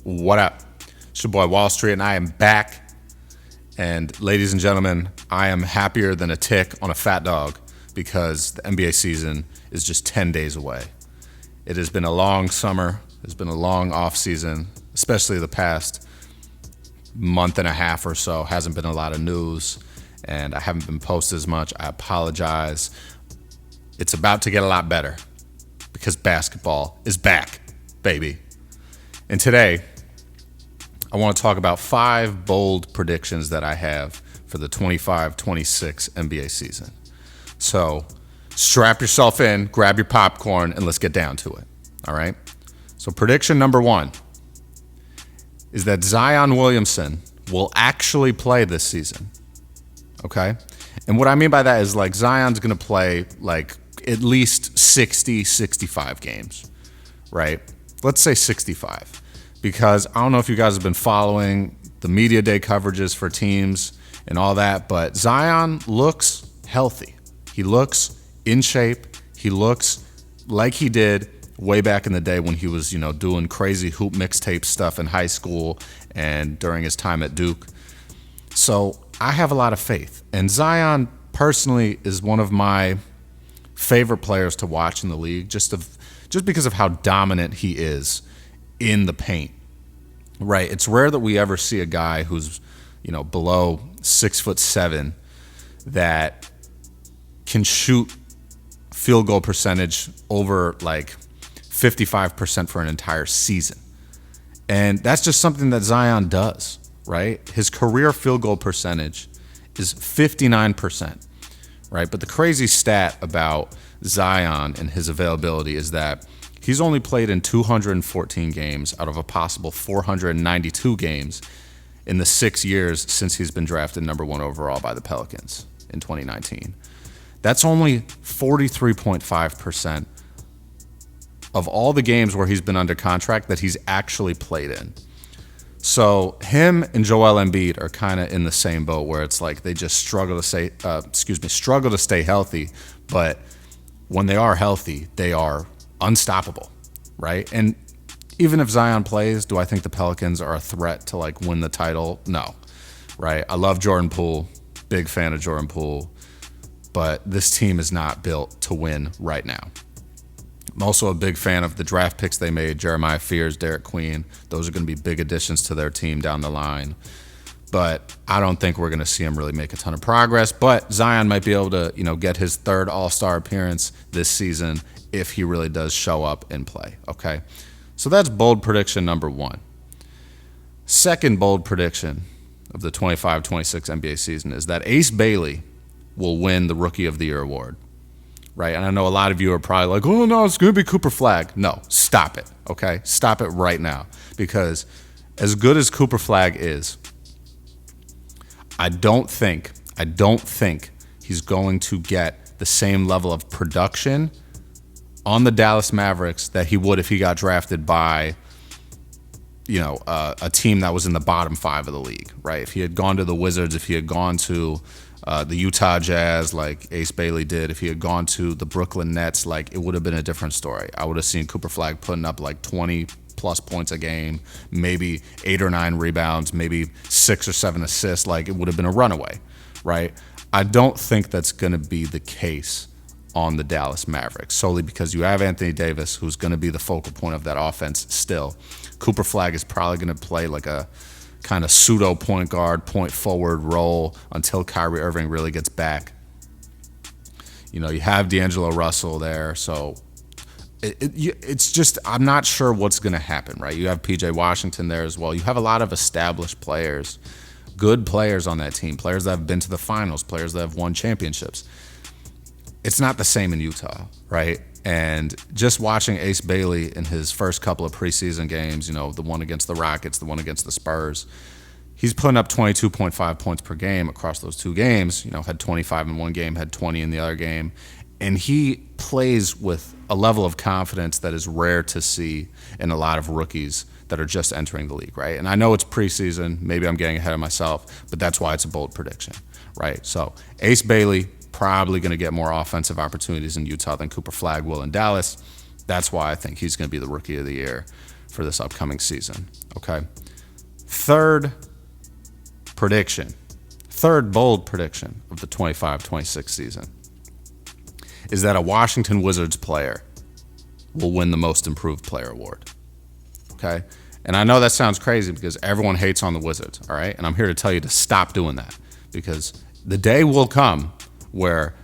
What up? It's your boy Wall Street, and I am back. And ladies and gentlemen, I am happier than a tick on a fat dog because the NBA season is just 10 days away. It has been a long summer. It's been a long off season, especially the past month and a half or so. Hasn't been a lot of news, and I haven't been posted as much. I apologize. It's about to get a lot better because basketball is back, baby. And today, I want to talk about 5 bold predictions that I have for the 25-26 NBA season. So strap yourself in, grab your popcorn, and let's get down to it. All right? So prediction number 1 is that Zion Williamson will actually play this season. Okay? And what I mean by that is like Zion's going to play like at least 60, 65 games, right? Let's say 65. Because I don't know if you guys have been following the media day coverages for teams and all that, but Zion looks healthy. He looks in shape. He looks like he did way back in the day when he was, doing crazy hoop mixtape stuff in high school and during his time at Duke. So I have a lot of faith. And Zion personally is one of my favorite players to watch in the league just because of how dominant he is in the paint, right? It's rare that we ever see a guy who's, below 6'7" that can shoot field goal percentage over like 55% for an entire season. And that's just something that Zion does, right? His career field goal percentage is 59%, right? But the crazy stat about Zion and his availability is that he's only played in 214 games out of a possible 492 games in the 6 years since he's been drafted number 1 overall by the Pelicans in 2019. That's only 43.5% of all the games where he's been under contract that he's actually played in. So him and Joel Embiid are kind of in the same boat where it's like they just struggle to stay healthy, but when they are healthy, they are unstoppable, right? And even if Zion plays, do I think the Pelicans are a threat to like win the title? No, right? I love Jordan Poole, big fan of Jordan Poole, but this team is not built to win right now. I'm also a big fan of the draft picks they made, Jeremiah Fears, Derek Queen. Those are going to be big additions to their team down the line. But I don't think we're going to see him really make a ton of progress. But Zion might be able to, get his 3rd All-Star appearance this season if he really does show up and play, okay? So that's bold prediction number 1. Second bold prediction of the 25-26 NBA season is that Ace Bailey will win the Rookie of the Year award, right? And I know a lot of you are probably like, oh, no, it's going to be Cooper Flagg. No, stop it, okay? Stop it right now. Because as good as Cooper Flagg is, I don't think he's going to get the same level of production on the Dallas Mavericks that he would if he got drafted by, a team that was in the bottom 5 of the league, right? If he had gone to the Wizards, if he had gone to the Utah Jazz like Ace Bailey did, if he had gone to the Brooklyn Nets, like it would have been a different story. I would have seen Cooper Flagg putting up like 20+ points a game, maybe 8 or 9 rebounds, maybe 6 or 7 assists. Like it would have been a runaway, right? I don't think that's going to be the case on the Dallas Mavericks, solely because you have Anthony Davis, who's going to be the focal point of that offense still. Cooper Flagg is probably going to play like a kind of pseudo point guard, point forward role until Kyrie Irving really gets back. You have D'Angelo Russell there, so it's just, I'm not sure what's going to happen, right? You have PJ Washington there as well. You have a lot of established players, good players on that team, players that have been to the finals, players that have won championships. It's not the same in Utah, right? And just watching Ace Bailey in his first couple of preseason games, the one against the Rockets, the one against the Spurs, he's putting up 22.5 points per game across those 2 games, had 25 in one game, had 20 in the other game. And he plays with a level of confidence that is rare to see in a lot of rookies that are just entering the league, right? And I know it's preseason. Maybe I'm getting ahead of myself, but that's why it's a bold prediction, right? So Ace Bailey, probably going to get more offensive opportunities in Utah than Cooper Flagg will in Dallas. That's why I think he's going to be the Rookie of the Year for this upcoming season. Okay. Third bold prediction of the 25-26 season is that a Washington Wizards player will win the Most Improved Player award. Okay? And I know that sounds crazy because everyone hates on the Wizards, all right? And I'm here to tell you to stop doing that, because the day will come where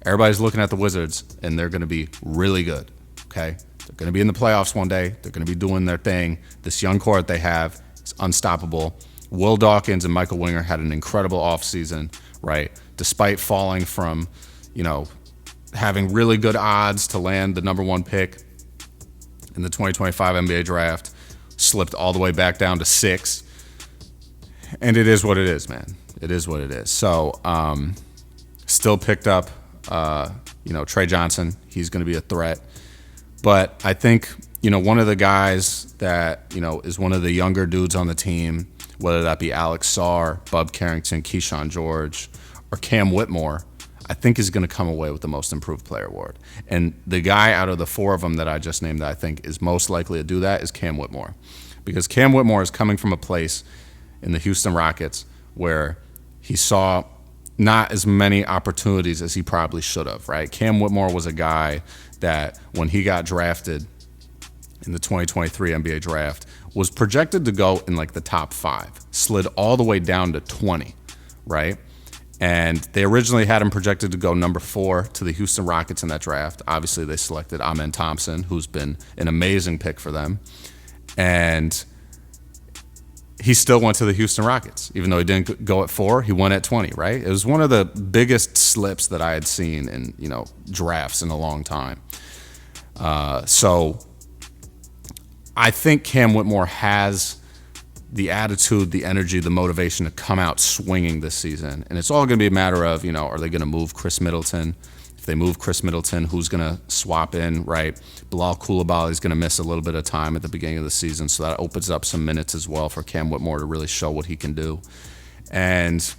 everybody's looking at the Wizards and they're going to be really good, okay? They're going to be in the playoffs one day. They're going to be doing their thing. This young core that they have is unstoppable. Will Dawkins and Michael Winger had an incredible offseason, right? Despite falling from, having really good odds to land the number 1 pick in the 2025 NBA draft, slipped all the way back down to 6. And it is what it is, man. It is what it is. So, still picked up, Trey Johnson. He's going to be a threat. But I think, one of the guys that, is one of the younger dudes on the team, whether that be Alex Sarr, Bub Carrington, Keyshawn George, or Cam Whitmore, I think is going to come away with the Most Improved Player award. And the guy out of the 4 of them that I just named that I think is most likely to do that is Cam Whitmore. Because Cam Whitmore is coming from a place in the Houston Rockets where he saw not as many opportunities as he probably should have, right? Cam Whitmore was a guy that when he got drafted in the 2023 NBA draft was projected to go in like the top 5, slid all the way down to 20, right? And they originally had him projected to go number 4 to the Houston Rockets in that draft. Obviously, they selected Amen Thompson, who's been an amazing pick for them. And he still went to the Houston Rockets. Even though he didn't go at 4, he went at 20, right? It was one of the biggest slips that I had seen in, drafts in a long time. So I think Cam Whitmore has the attitude, the energy, the motivation to come out swinging this season. And it's all going to be a matter of, are they going to move Chris Middleton? If they move Chris Middleton, who's going to swap in, right? Bilal Coulibaly is going to miss a little bit of time at the beginning of the season, so that opens up some minutes as well for Cam Whitmore to really show what he can do. And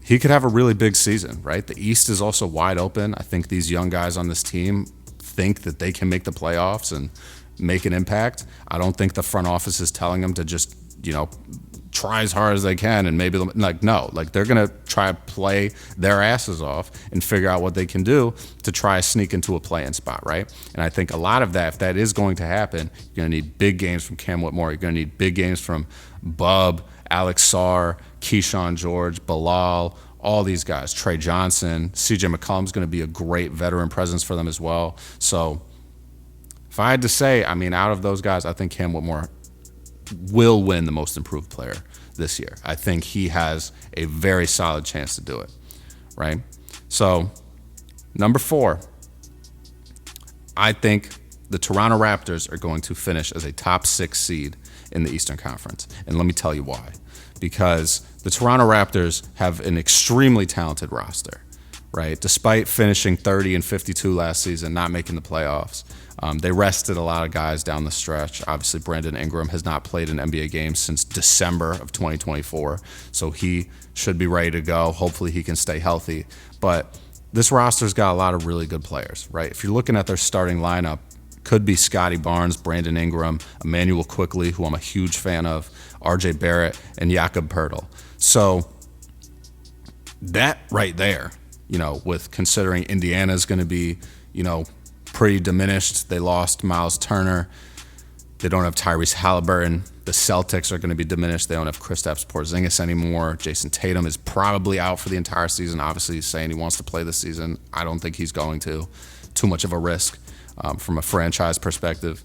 he could have a really big season, right? The East is also wide open. I think these young guys on this team think that they can make the playoffs and make an impact. I don't think the front office is telling them to just try as hard as they can and maybe they're going to try to play their asses off and figure out what they can do to try to sneak into a play-in spot, right? And I think a lot of that, if that is going to happen, you're going to need big games from Cam Whitmore. You're going to need big games from Bub, Alex Sarr, Keyshawn George, Bilal, all these guys, Trey Johnson, CJ McCollum's going to be a great veteran presence for them as well. So if I had to say, out of those guys, I think Cam Whitmore will win the Most Improved Player this year. I think he has a very solid chance to do it, right? So, number 4, I think the Toronto Raptors are going to finish as a top 6 seed in the Eastern Conference. And let me tell you why. Because the Toronto Raptors have an extremely talented roster, right? Despite finishing 30 and 52 last season, not making the playoffs, they rested a lot of guys down the stretch. Obviously, Brandon Ingram has not played an NBA game since December of 2024, so he should be ready to go. Hopefully, he can stay healthy. But this roster's got a lot of really good players, right? If you're looking at their starting lineup, could be Scotty Barnes, Brandon Ingram, Emmanuel Quickley, who I'm a huge fan of, RJ Barrett, and Jakob Poeltl. So that right there, with considering Indiana's going to be, pretty diminished. They lost Miles Turner. They don't have Tyrese Halliburton. The Celtics are going to be diminished. They don't have Kristaps Porzingis anymore. Jason Tatum is probably out for the entire season. Obviously, he's saying he wants to play this season. I don't think he's going to. Too much of a risk from a franchise perspective.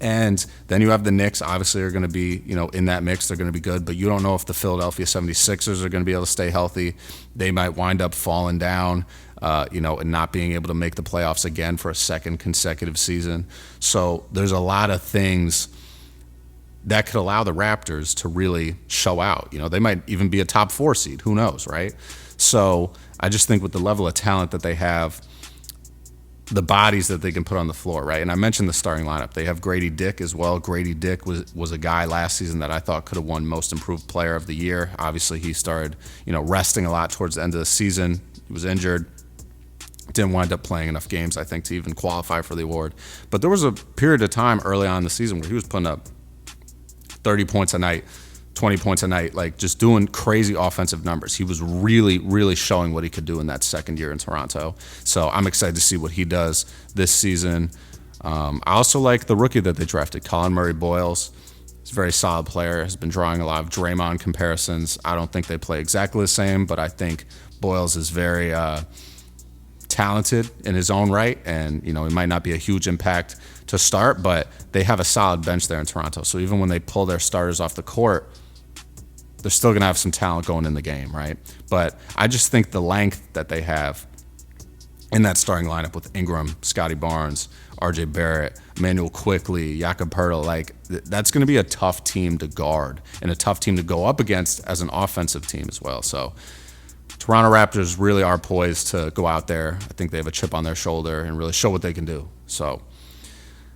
And then you have the Knicks, obviously, are going to be, in that mix. They're going to be good, but you don't know if the Philadelphia 76ers are going to be able to stay healthy. They might wind up falling down, and not being able to make the playoffs again for a second consecutive season. So there's a lot of things that could allow the Raptors to really show out. They might even be a top 4 seed. Who knows, right? So I just think with the level of talent that they have, the bodies that they can put on the floor, right? And I mentioned the starting lineup. They have Grady Dick as well. Grady Dick was a guy last season that I thought could have won Most Improved Player of the Year. Obviously, he started, resting a lot towards the end of the season. He was injured. Didn't wind up playing enough games, I think, to even qualify for the award. But there was a period of time early on in the season where he was putting up 30 points a night, 20 points a night, like just doing crazy offensive numbers. He was really, really showing what he could do in that second year in Toronto. So I'm excited to see what he does this season. I also like the rookie that they drafted, Colin Murray-Boyles. He's a very solid player, has been drawing a lot of Draymond comparisons. I don't think they play exactly the same, but I think Boyles is very talented in his own right, and he might not be a huge impact to start, but they have a solid bench there in Toronto. So even when they pull their starters off the court, they're still going to have some talent going in the game, right? But I just think the length that they have in that starting lineup with Ingram, Scotty Barnes, RJ Barrett, Emmanuel Quickley, Jakob Poeltl, that's going to be a tough team to guard and a tough team to go up against as an offensive team as well. So Toronto Raptors really are poised to go out there. I think they have a chip on their shoulder and really show what they can do. So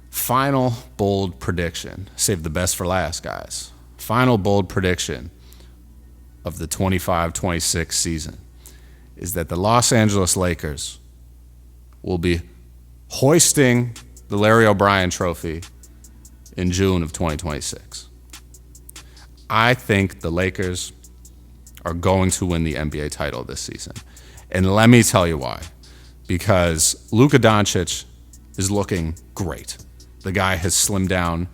final bold prediction. Save the best for last, guys. Final bold prediction of the 25-26 season is that the Los Angeles Lakers will be hoisting the Larry O'Brien Trophy in June of 2026. I think the Lakers are going to win the NBA title this season. And let me tell you why. Because Luka Doncic is looking great. The guy has slimmed down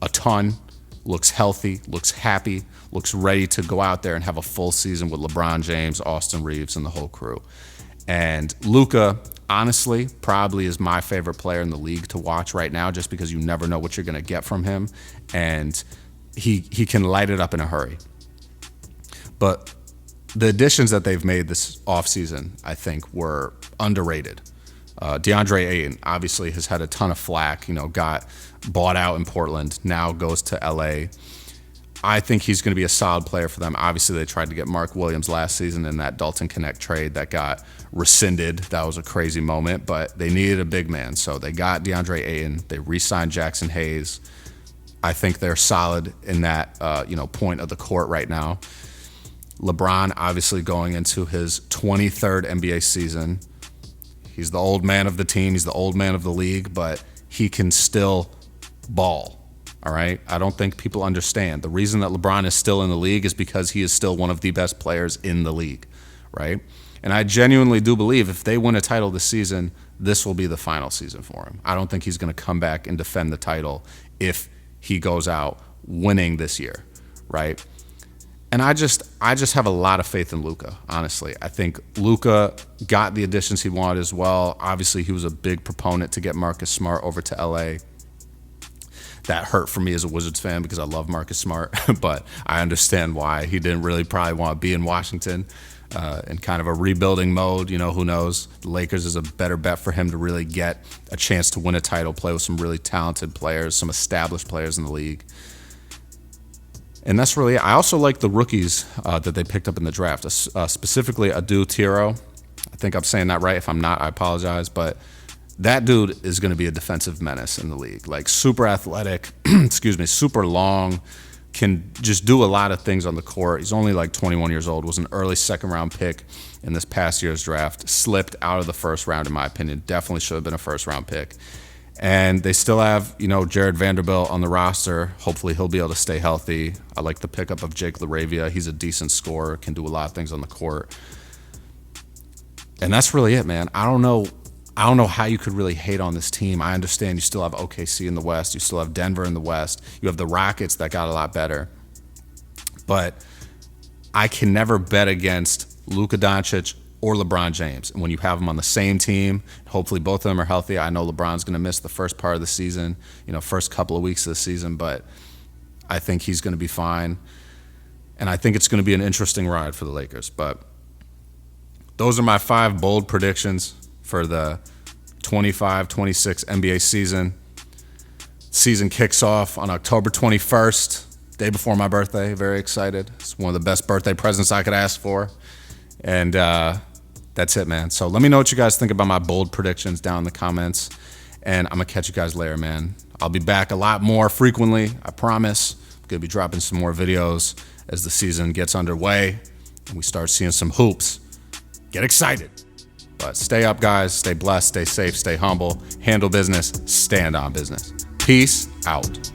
a ton, looks healthy, looks happy, looks ready to go out there and have a full season with LeBron James, Austin Reeves, and the whole crew. And Luka, honestly, probably is my favorite player in the league to watch right now, just because you never know what you're going to get from him. And he can light it up in a hurry. But the additions that they've made this offseason, I think, were underrated. DeAndre Ayton obviously has had a ton of flack, got bought out in Portland, now goes to LA. I think he's going to be a solid player for them. Obviously, they tried to get Mark Williams last season in that Dalton Connect trade that got rescinded. That was a crazy moment, but they needed a big man. So they got DeAndre Ayton. They re-signed Jackson Hayes. I think they're solid in that point of the court right now. LeBron obviously going into his 23rd NBA season. He's the old man of the team. He's the old man of the league, but he can still ball. All right. I don't think people understand. The reason that LeBron is still in the league is because he is still one of the best players in the league. Right. And I genuinely do believe if they win a title this season, this will be the final season for him. I don't think he's going to come back and defend the title if he goes out winning this year. Right. And I just have a lot of faith in Luka, honestly. I think Luka got the additions he wanted as well. Obviously, he was a big proponent to get Marcus Smart over to LA. That hurt for me as a Wizards fan because I love Marcus Smart, but I understand why. He didn't really probably want to be in Washington in kind of a rebuilding mode. Who knows? The Lakers is a better bet for him to really get a chance to win a title, play with some really talented players, some established players in the league. And that's really it. I also like the rookies that they picked up in the draft, specifically Adu Tiro. I think I'm saying that right. If I'm not, I apologize. But that dude is going to be a defensive menace in the league. Like super athletic, super long, can just do a lot of things on the court. He's only like 21 years old, was an early second-round pick in this past year's draft. Slipped out of the first round, in my opinion. Definitely should have been a first-round pick. And they still have, Jared Vanderbilt on the roster. Hopefully he'll be able to stay healthy. I like the pickup of Jake LaRavia. He's a decent scorer, can do a lot of things on the court. And that's really it, man. I don't know how you could really hate on this team. I understand you still have OKC in the West. You still have Denver in the West. You have the Rockets that got a lot better. But I can never bet against Luka Doncic or LeBron James. And when you have them on the same team, hopefully both of them are healthy. I know LeBron's going to miss the first part of the season, first couple of weeks of the season, but I think he's going to be fine. And I think it's going to be an interesting ride for the Lakers. But those are my 5 bold predictions for the 25-26 NBA season. Season kicks off on October 21st, day before my birthday. Very excited. It's one of the best birthday presents I could ask for. And that's it, man. So let me know what you guys think about my bold predictions down in the comments. And I'm going to catch you guys later, man. I'll be back a lot more frequently, I promise. I'm going to be dropping some more videos as the season gets underway and we start seeing some hoops. Get excited. But stay up, guys. Stay blessed, stay safe, stay humble, handle business, stand on business. Peace out.